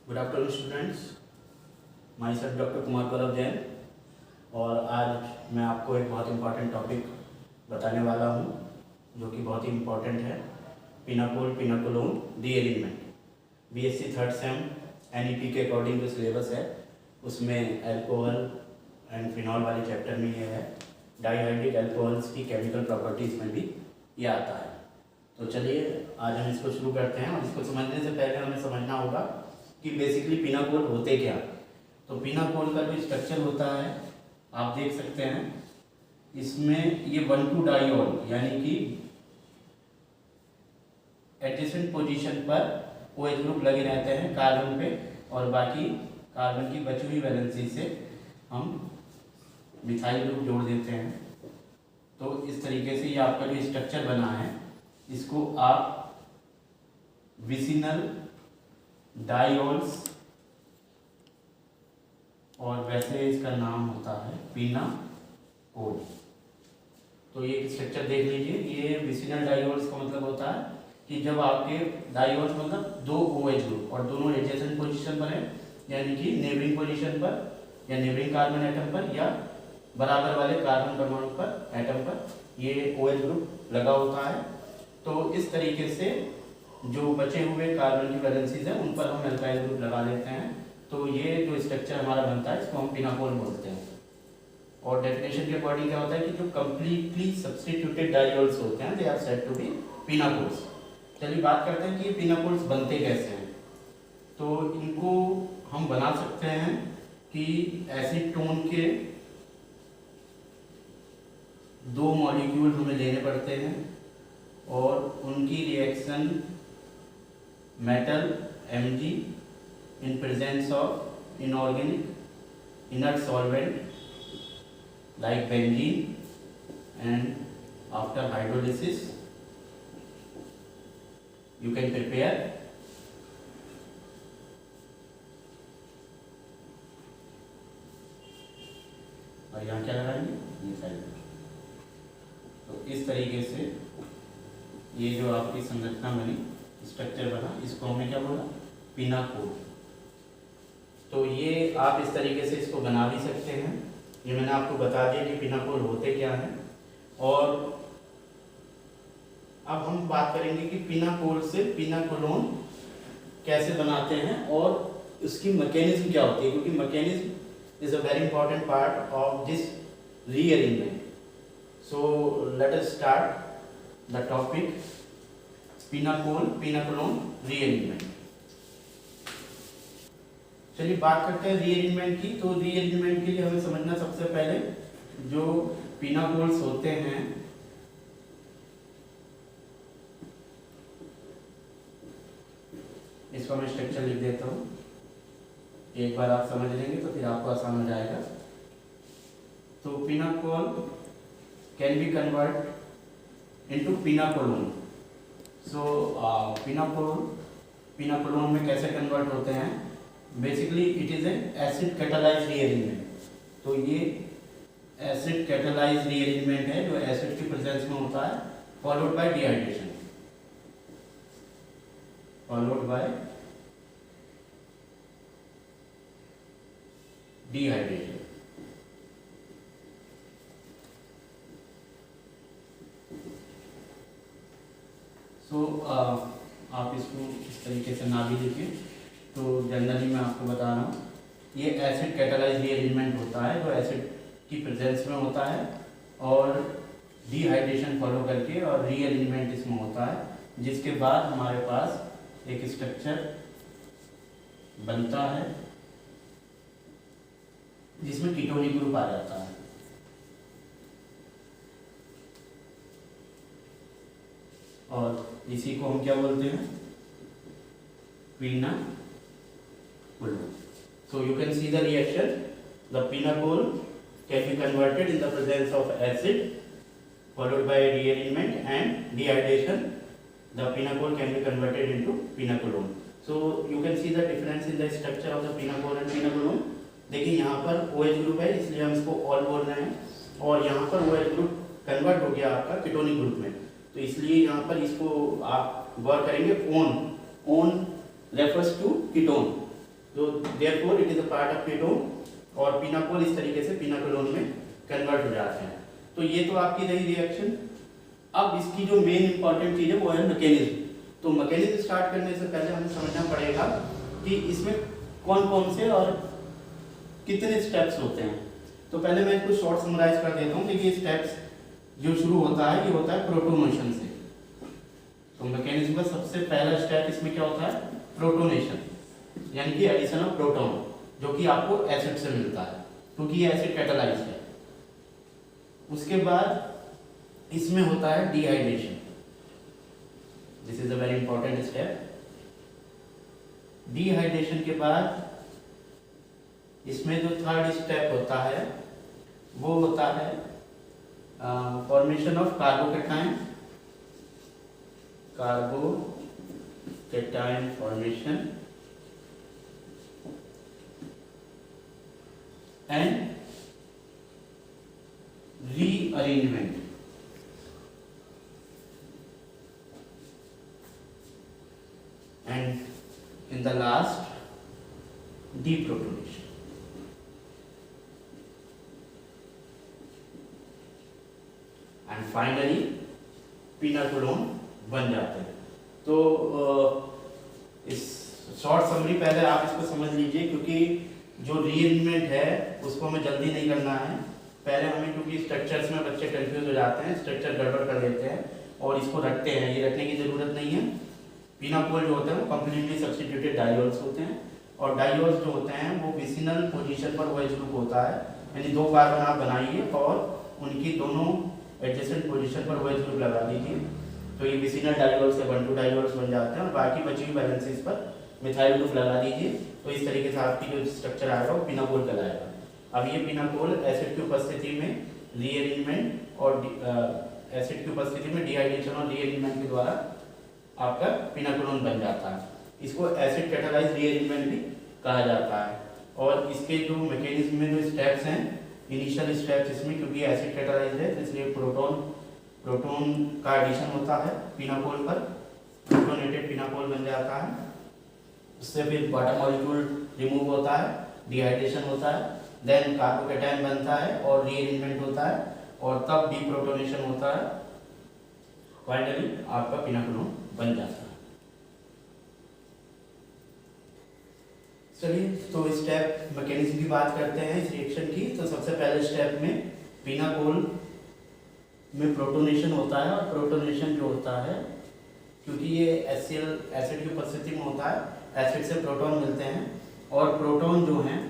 Good afternoon students, myself doctor Kumar Pallav Jain. और आज मैं आपको एक बहुत इम्पॉर्टेंट टॉपिक बताने वाला हूँ जो कि बहुत ही इम्पॉर्टेंट है। Pinacol pinacolone rearrangement. BSc third sem NEP के अकॉर्डिंग जो सिलेबस है उसमें अल्कोहल एंड फिनॉल वाले चैप्टर में ये है। डाइहाइड्रिक अल्कोहल्स की केमिकल प्रॉपर्टीज़ में भी ये आता है। तो चलिए आज हम इसको शुरू करते हैं। और इसको समझने से पहले हमें समझना होगा कि बेसिकली पिनाकोल होते क्या। तो पिनाकोल का जो स्ट्रक्चर होता है आप देख सकते हैं, इसमें ये 1,2 डाइऑल यानी कि एडजेसेंट पोजीशन पर OH ग्रुप लगे रहते हैं कार्बन पे, और बाकी कार्बन की बची हुई वैलेंसी से हम मिथाइल ग्रुप जोड़ देते हैं। तो इस तरीके से ये आपका जो स्ट्रक्चर बना है इसको आप विसिनल डाइऑल्स, और वैसे इसका नाम होता है पिनाकोल। तो ये स्ट्रक्चर देख लीजिए। ये विसिनल डाइऑल्स का मतलब होता है कि जब आपके डाइऑल्स मतलब दो OH ग्रुप और दोनों एडजेसेंट पोजीशन पर है, यानी कि नेबरिंग पोजीशन पर या नेबरिंग कार्बन एटम पर या बराबर वाले कार्बन परमाणु पर एटम पर ये OH ग्रुप लगा होता है। तो इस तरीके से जो बचे हुए कार्बन की वैलेंसीज है उन पर हम एल्काइल ग्रुप लगा लेते हैं। तो ये जो स्ट्रक्चर हमारा बनता है इसको हम पिनाकोल बोलते हैं। और डेफिनेशन के अकॉर्डिंग क्या होता है कि जो कंप्लीटली सब्स्टिट्यूटेड डाइऑल्स होते हैं they are said to be pinacols. चलिए बात करते हैं कि ये पिनाकोल्स बनते कैसे हैं। तो इनको हम बना सकते हैं कि एसीटोन के दो मॉलिक्यूल हमें लेने पड़ते हैं और उनकी reaction metal Mg in presence of inorganic inert solvent like benzene, and after hydrolysis you can prepare और यहाँ क्या लगाएंगे ये साइड। तो इस तरीके से ये जो आपकी संरचना बनी, स्ट्रक्चर बना, इसको हमने क्या बोला पिनाकोल। तो ये आप इस तरीके से इसको बना भी सकते हैं। ये मैंने आपको बता दिया कि पिनाकोल होते क्या हैं। और अब हम बात करेंगे कि पिनाकोल से पिनाकोलोन कैसे बनाते हैं और उसकी मैकेनिज्म क्या होती है, क्योंकि mechanism is a very important part of this rearrangement. So let us start the topic pinacol pinacolone rearrangement. चलिए बात करते हैं रीअरेंजमेंट की। तो रीअरेंजमेंट के लिए हमें समझना सबसे पहले जो पिनाकोल्स होते हैं इसको मैं स्ट्रक्चर लिख देता हूँ। एक बार आप समझ लेंगे तो फिर आपको आसान हो जाएगा। तो pinacol can be convert into pinacolone. So pinacolone में कैसे कन्वर्ट होते हैं, basically it is an acid catalysed rearrangement. तो ये एसिड कैटालाइज्ड रीअरेंजमेंट है जो एसिड की प्रेजेंस में होता है, followed by dehydration, followed by dehydration. So आप इसको इस तरीके से ना भी लिखिए। तो जनरली मैं आपको बता रहा हूँ ये एसिड कैटालाइज्ड रीअरेंजमेंट होता है जो एसिड की प्रेजेंस में होता है और डिहाइड्रेशन फॉलो करके, और रीअरेंजमेंट इसमें होता है, जिसके बाद हमारे पास एक स्ट्रक्चर बनता है जिसमें कीटोनिक ग्रुप आ जाता है। और इसी को हम क्या बोलते हैं pinacol. So you can see the reaction. The pinacol can be converted in the presence of acid followed by rearrangement and dehydration. The pinacol can be converted into pinacoline. So you can see the difference in the structure of the pinacol and pinacoline. देखिए यहाँ पर OH group है इसलिए हम इसको all बोल रहे हैं, और यहाँ पर OH ग्रुप कन्वर्ट हो गया आपका कीटोनिक ग्रुप में। तो इसलिए यहाँ पर इसको आप गौर करेंगे ओन रेफर्स टू कीटोन, तो therefore it is a part of ketone, और पिनाकोल इस तरीके से पिनाकोलोन में कन्वर्ट हो जाते हैं। तो ये तो आपकी रही रिएक्शन। अब इसकी जो मेन इंपॉर्टेंट चीज़ है वो है मैकेनिज्म। तो मैकेनिज्म स्टार्ट करने से पहले हमें समझना पड़ेगा कि इसमें कौन कौन से और कितने स्टेप्स होते हैं। तो पहले मैं इसको शॉर्ट समराइज कर देता हूँ। देखिए स्टेप्स जो शुरू होता है ये होता है प्रोटोनेशन से। तो मैकेनिज्म का सबसे पहला स्टेप इसमें क्या होता है, प्रोटोनेशन, यानी कि एडिशन ऑफ प्रोटॉन, जो कि आपको एसिड से मिलता है क्योंकि ये एसिड कैटालाइज्ड है। उसके बाद इसमें होता है dehydration, this is a very important step. Dehydration के बाद इसमें जो थर्ड स्टेप होता है वो होता है formation of carbocation, carbocation formation and rearrangement, and in the last deprotonation. And finally पिनाकोलोन बन जाते हैं। तो इस शॉर्ट समरी पहले आप इसको समझ लीजिए, क्योंकि जो रीअरेंजमेंट है उसको हमें जल्दी नहीं करना है। पहले हमें, क्योंकि स्ट्रक्चर्स में बच्चे कंफ्यूज हो जाते हैं, स्ट्रक्चर गड़बड़ कर देते हैं और इसको रखते हैं, ये रखने की ज़रूरत नहीं है। पिनाकोल जो होते हैं वो कम्प्लीटली सब्स्टिट्यूटेड डाइऑल्स होते हैं, और डाइऑल्स जो होते हैं वो विसिनल पोजीशन पर OH ग्रुप होता है, यानी 2 कार्बन आप बनाइए और उनकी दोनों एडजेसेंट पोजीशन पर OH ग्रुप लगा दीजिए, तो ये विसिनल डाइऑल्स से 1,2 डाइऑल्स बन जाते हैं, और बाकी बची हुई बैलेंसेस पर मिथाइल ग्रुप लगा दीजिए। तो इस तरीके से आपकी जो स्ट्रक्चर आएगा वो पिनाकोल कहलाएगा। अब ये पिनाकोल एसिड की उपस्थिति में रीअरेंजमेंट और एसिड की उपस्थिति में डिहाइड्रेशन और रीअरेंजमेंट के द्वारा आपका पिनाकोलोन बन जाता है। इसको एसिड कैटालाइज्ड रीअरेंजमेंट भी कहा जाता है। और इसके जो मैकेनिज्म में जो स्टेप्स हैं, इनिशियल स्टेप्स इसमें, क्योंकि एसिड कैटालाइज्ड है इसलिए प्रोटॉन का एडिशन होता है पिनाकोल पर, प्रोटोनेटेड पिनाकोल बन जाता है। उससे फिर वाटर मॉलिक्यूल रिमूव होता है, डिहाइड्रेशन होता है, देन कार्बोकेटाइन बनता है और रीअरेंजमेंट होता है, और तब डीप्रोटोनेशन होता है। फाइनली आपका पिनाकोलोन बन जाता है। चलिए तो स्टेप मैकेनिज्म की बात करते हैं इस रिएक्शन की। तो सबसे पहले स्टेप में पिनाकोल में प्रोटोनेशन होता है, और प्रोटोनेशन जो होता है, क्योंकि ये HCl एसिड की उपस्थिति में होता है, एसिड से प्रोटॉन मिलते हैं, और प्रोटॉन जो हैं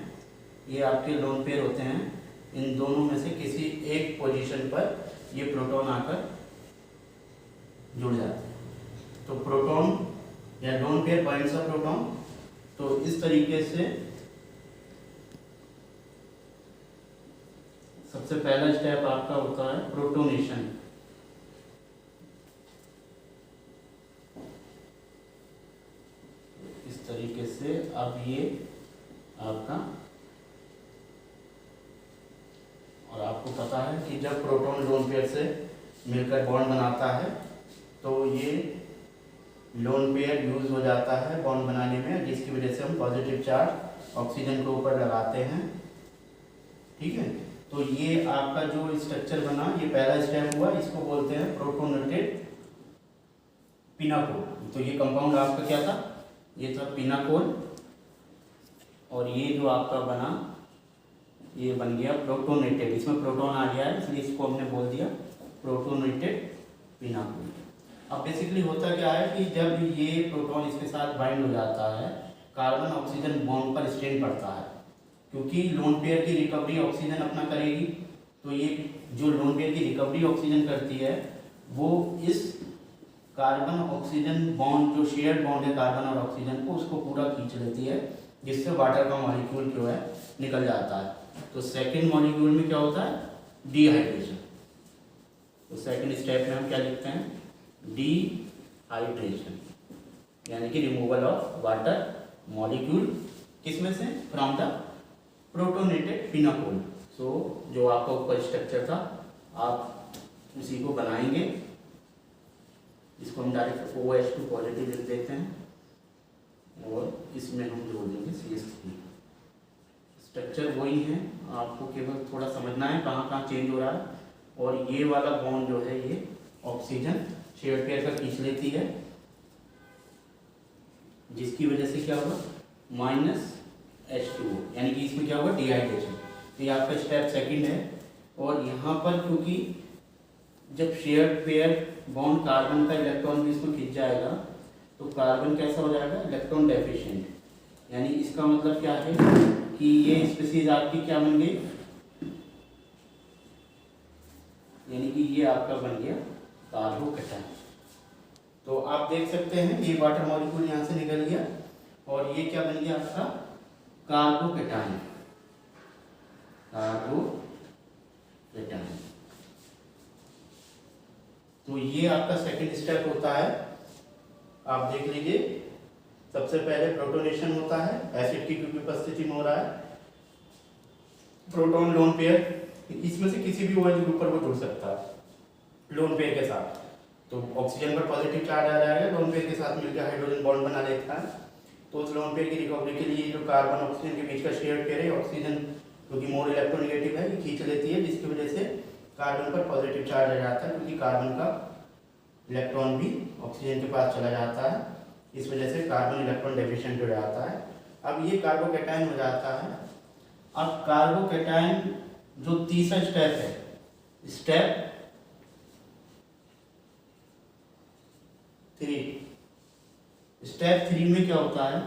ये आपके लोन पेयर होते हैं। इन दोनों में से किसी एक पोजीशन पर ये प्रोटॉन आकर जुड़ जाते हैं। तो प्रोटॉन या lone pair binds a proton. तो इस तरीके से सबसे पहला स्टेप आपका होता है प्रोटोनेशन। इस तरीके से अब ये आपका, और आपको पता है कि जब प्रोटॉन लोन पेयर से मिलकर बॉन्ड बनाता है तो ये लोन पेयर यूज हो जाता है बॉन्ड बनाने में, जिसकी वजह से हम पॉजिटिव चार्ज ऑक्सीजन के ऊपर लगाते हैं। ठीक है, तो ये आपका जो स्ट्रक्चर बना, ये पहला स्टेप हुआ, इसको बोलते हैं प्रोटोनेटेड पिनाकोल। तो ये कंपाउंड आपका क्या था, ये था पिनाकोल, और ये जो आपका बना ये बन गया प्रोटोनेटेड। इसमें प्रोटॉन आ गया है इसलिए इसको हमने बोल दिया प्रोटोनेटेड पिनाकोल। अब बेसिकली होता क्या है कि जब ये प्रोटॉन इसके साथ बाइंड हो जाता है, कार्बन ऑक्सीजन बॉन्ड पर स्ट्रेन पड़ता है, क्योंकि लोन पेयर की रिकवरी ऑक्सीजन अपना करेगी। तो ये जो लोन पेयर की रिकवरी ऑक्सीजन करती है वो इस कार्बन ऑक्सीजन बॉन्ड, जो शेयर्ड बॉन्ड है कार्बन और ऑक्सीजन को, उसको पूरा खींच लेती है, जिससे वाटर का मॉलिक्यूल जो है निकल जाता है। तो सेकेंड मॉलिक्यूल में क्या होता है, डिहाइड्रेशन। तो सेकेंड स्टेप में हम क्या लिखते हैं, डिहाइड्रेशन, यानी कि रिमूवल ऑफ वाटर मॉलिक्यूल, किसमें से, फ्रॉम द प्रोटोनेटेड पिनाकोल। सो जो आपका ऊपर स्ट्रक्चर था आप उसी को बनाएंगे। इसको हम डायरेक्ट OH2 पॉजिटिव लिख देते हैं, और इसमें हम जोड़ देंगे CH3। स्ट्रक्चर वही है, आपको केवल थोड़ा समझना है कहाँ कहाँ चेंज हो रहा है। और ये वाला बॉन्ड जो है ये ऑक्सीजन शेयर पेयर का खींच लेती है, जिसकी वजह से क्या होगा -H2O, यानी कि इसमें क्या होगा डिहाइड्रेशन। तो ये आपका स्टेप सेकंड है। और यहाँ पर क्योंकि जब शेयर पेयर बॉन्ड कार्बन का इलेक्ट्रॉन भी इसमें खींच जाएगा तो कार्बन कैसा हो जाएगा इलेक्ट्रॉन डेफिशिएंट, यानी इसका मतलब क्या है कि ये स्पीशीज आपकी क्या बन गई, यानी कि ये आपका बन गया कार्बोकैटायन। तो आप देख सकते हैं ये वाटर मॉलिक्यूल यहाँ से निकल गया और ये क्या बन गया आपका कार्बोकैटायन। कार्बोकैटायन। तो ये आपका सेकंड स्टेप होता है। आप देख लीजिए, सबसे पहले प्रोटोनेशन होता है, एसिड की क्योंकि उपस्थिति में हो रहा है। प्रोटॉन लोन पेयर, इसमें से किसी भी OH ग्रुप पर वो जुड़ सकता है लोन पेयर के साथ। तो ऑक्सीजन पर पॉजिटिव चार्ज आ जाएगा, लोन पेयर के साथ मिलकर हाइड्रोजन बॉन्ड बना लेता है। तो उस लोन पेयर की रिकवरी के लिए जो कार्बन ऑक्सीजन के बीच का शेयर पेयर है, ऑक्सीजन क्योंकि मोर इलेक्ट्रोनेगेटिव है, ये खींच लेती है, जिसकी वजह से कार्बन पर पॉजिटिव चार्ज आ जाता है, क्योंकि कार्बन का इलेक्ट्रॉन भी ऑक्सीजन के पास चला जाता है। इस वजह से कार्बन इलेक्ट्रॉन डेफिशिएंट हो जाता है। अब ये कार्बोकैटायन हो जाता है। अब कार्बोकैटायन जो तीसरा स्टेप है, स्टेप 3, स्टेप 3 में क्या होता है,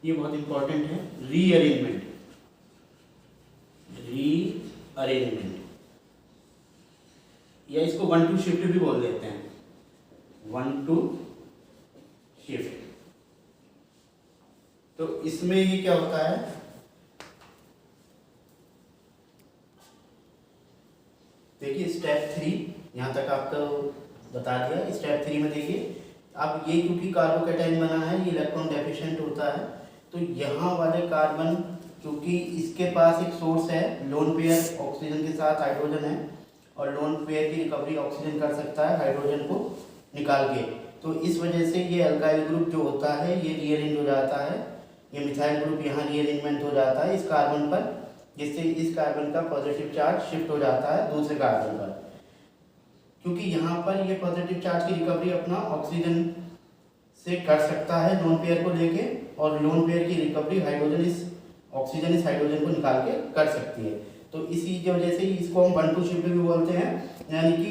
ये बहुत इंपॉर्टेंट है, रीअरेंजमेंट। रीअरेंजमेंट या इसको 1-2 शिफ्ट भी बोल देते हैं, 1-2 शिफ्ट। तो इसमें ये क्या होता है, देखिए स्टेप 3 यहां तक आपको बता दिया। स्टेप 3 में देखिए, अब ये क्योंकि कार्बोकैटायन बना है, ये इलेक्ट्रॉन डेफिशिएंट होता है, तो यहाँ वाले कार्बन क्योंकि इसके पास एक सोर्स है, लोन पेयर ऑक्सीजन के साथ हाइड्रोजन है, और लोन पेयर की रिकवरी ऑक्सीजन कर सकता है हाइड्रोजन को निकाल के। तो इस वजह से ये अल्काइल ग्रुप जो होता है ये रीअरेंज हो जाता है, ये मिथाइल ग्रुप यहाँ रीअरेंजमेंट हो जाता है इस कार्बन पर, जिससे इस कार्बन का पॉजिटिव चार्ज शिफ्ट हो जाता है दूसरे कार्बन पर। क्योंकि यहाँ पर ये पॉजिटिव चार्ज की रिकवरी अपना ऑक्सीजन से कर सकता है लोन पेयर को लेके, और लोन पेयर की रिकवरी हाइड्रोजन इस हाइड्रोजन को निकाल के कर सकती है। तो इसी की वजह से इसको हम 1-2 शिफ्ट भी बोलते हैं, यानी कि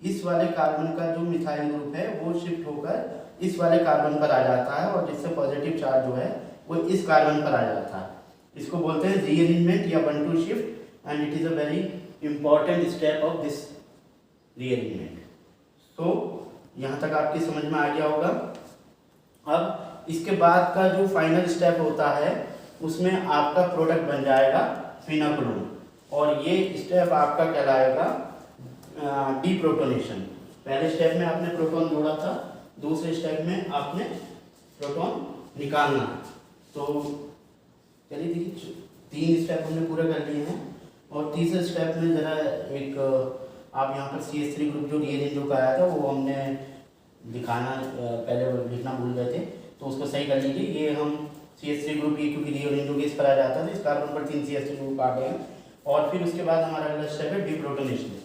इस वाले कार्बन का जो मिथाइल ग्रुप है वो शिफ्ट होकर इस वाले कार्बन पर आ जाता है, और जिससे पॉजिटिव चार्ज जो है वो इस कार्बन पर आ जाता है। इसको बोलते हैं रीअरेंजमेंट या 1-2 shift, and it is a very important step of this rearrangement. तो यहाँ तक आपकी समझ में आ गया होगा। अब इसके बाद का जो फाइनल स्टेप होता है उसमें आपका प्रोडक्ट बन जाएगा फिनाकोलोन, और ये स्टेप आपका कहलाएगा डीप्रोटोनेशन। पहले स्टेप में आपने प्रोटॉन जोड़ा था, दूसरे स्टेप में आपने प्रोटॉन निकालना। तो चलिए देखिए, 3 स्टेप हमने पूरा कर लिए हैं, और तीसरे स्टेप में ज़रा एक आप यहाँ पर CH3 ग्रुप जो रीअरेंज जो कराया था वो हमने दिखाना पहले लिखना भूल गए थे, तो उसको सही कर लीजिए। ये हम CH3 ग्रुप ये क्योंकि रीअरेंज हो इस पर आ जाता है, इस कार्बन पर 3 CH3 ग्रुप आ गए हैं। और फिर उसके बाद हमारा अगला स्टेप है डीप्रोटोनेशन।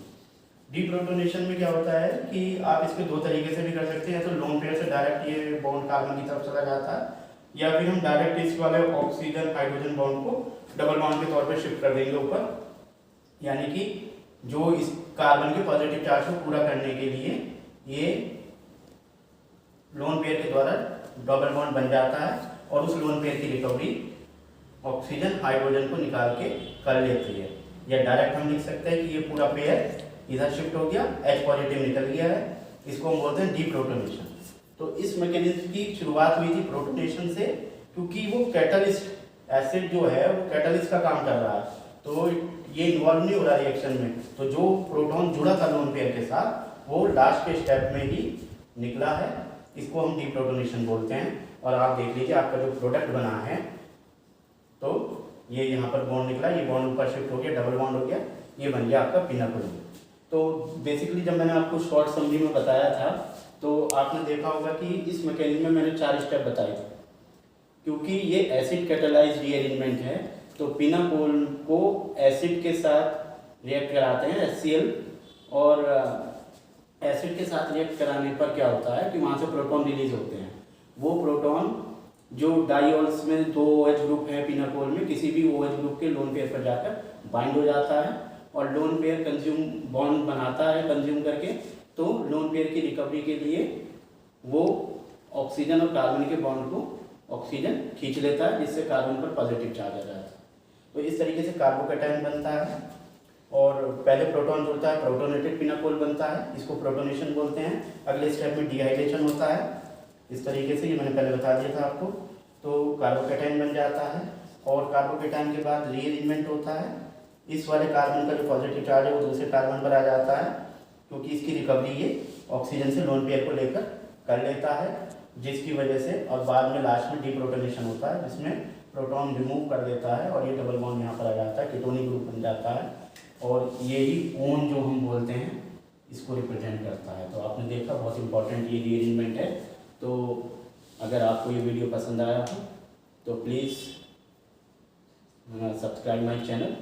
डीप्रोटोनेशन में क्या होता है कि आप इसको 2 तरीके से भी कर सकते हैं, तो लोन पेयर से डायरेक्ट ये बॉन्ड कार्बन की तरफ चला जाता है, या फिर हम डायरेक्ट इस वाले ऑक्सीजन हाइड्रोजन बॉन्ड को डबल बॉन्ड के तौर पर शिफ्ट कर देंगे ऊपर, यानी कि जो इस कार्बन के पॉजिटिव चार्ज को पूरा करने के लिए ये लोन पेयर के द्वारा डबल बॉन्ड बन जाता है, और उस लोन पेयर की रिकवरी ऑक्सीजन हाइड्रोजन को निकाल के कर लेती है। या डायरेक्ट हम लिख सकते हैं कि ये पूरा पेयर इधर शिफ्ट हो गया, H पॉजिटिव निकल गया है, इसको हम बोलते हैं डीप्रोटोनेशन। तो इस मैकेनिज्म की शुरुआत हुई थी प्रोटोनेशन से, क्योंकि वो कैटलिस्ट एसिड जो है वो कैटलिस्ट का काम कर रहा है, तो ये इन्वॉल्व नहीं हो रहा रिएक्शन में। तो जो प्रोटॉन जुड़ा था लोन पेयर के साथ वो लास्ट के स्टेप में ही निकला है, इसको हम डीप्रोटोनेशन बोलते हैं। और आप देख लीजिए आपका जो प्रोडक्ट बना है, तो ये यहाँ पर बॉन्ड निकला, ये बॉन्ड ऊपर शिफ्ट हो गया, डबल बॉन्ड हो गया, ये बन गया आपका फिनाकोलोन। तो बेसिकली जब मैंने आपको शॉर्ट समरी में बताया था तो आपने देखा होगा कि इस मैकेनिज्म में मैंने 4 स्टेप बताए थे। क्योंकि ये एसिड कैटालाइज्ड रीअरेंजमेंट है, तो पिनाकोल को एसिड के साथ रिएक्ट कराते हैं HCl, और एसिड के साथ रिएक्ट कराने पर क्या होता है कि वहाँ से प्रोटॉन रिलीज होते हैं। वो प्रोटॉन जो डाइऑल्स में 2 OH ग्रुप है पिनाकोल में, किसी भी OH ग्रुप के लोन पेयर पर जाकर बाइंड हो जाता है और लोन पेयर कंज्यूम बॉन्ड बनाता है कंज्यूम करके, तो लोन पेयर की रिकवरी के लिए वो ऑक्सीजन और कार्बन के बॉन्ड को ऑक्सीजन खींच लेता है, जिससे कार्बन पर पॉजिटिव चार्ज आ जाता है। तो इस तरीके से कार्बोकैटायन बनता है और पहले प्रोटॉन जुड़ता है, प्रोटोनेटेड पिनाकोल बनता है, इसको प्रोटोनेशन बोलते हैं। अगले स्टेप में डिहाइड्रेशन होता है इस तरीके से, ये मैंने पहले बता दिया था आपको। तो कार्बोकैटायन बन जाता है और कार्बोकैटायन के बाद रीअरेंजमेंट होता है। इस वाले कार्बन का जो पॉजिटिव चार्ज है वो दूसरे कार्बन पर आ जाता है, क्योंकि इसकी रिकवरी ये ऑक्सीजन से लोन पेयर को लेकर कर लेता है, जिसकी वजह से और बाद में लास्ट में डीप्रोटोनेशन होता है, जिसमें प्रोटॉन रिमूव कर देता है और ये डबल बॉन्ड यहाँ पर आ जाता है, कीटोनिक ग्रुप बन जाता है, और यही ओन जो हम बोलते हैं इसको रिप्रेजेंट करता है। तो आपने देखा बहुत इंपॉर्टेंट ये रीअरेंजमेंट है। तो अगर आपको ये वीडियो पसंद आया हो तो प्लीज़ सब्सक्राइब माई चैनल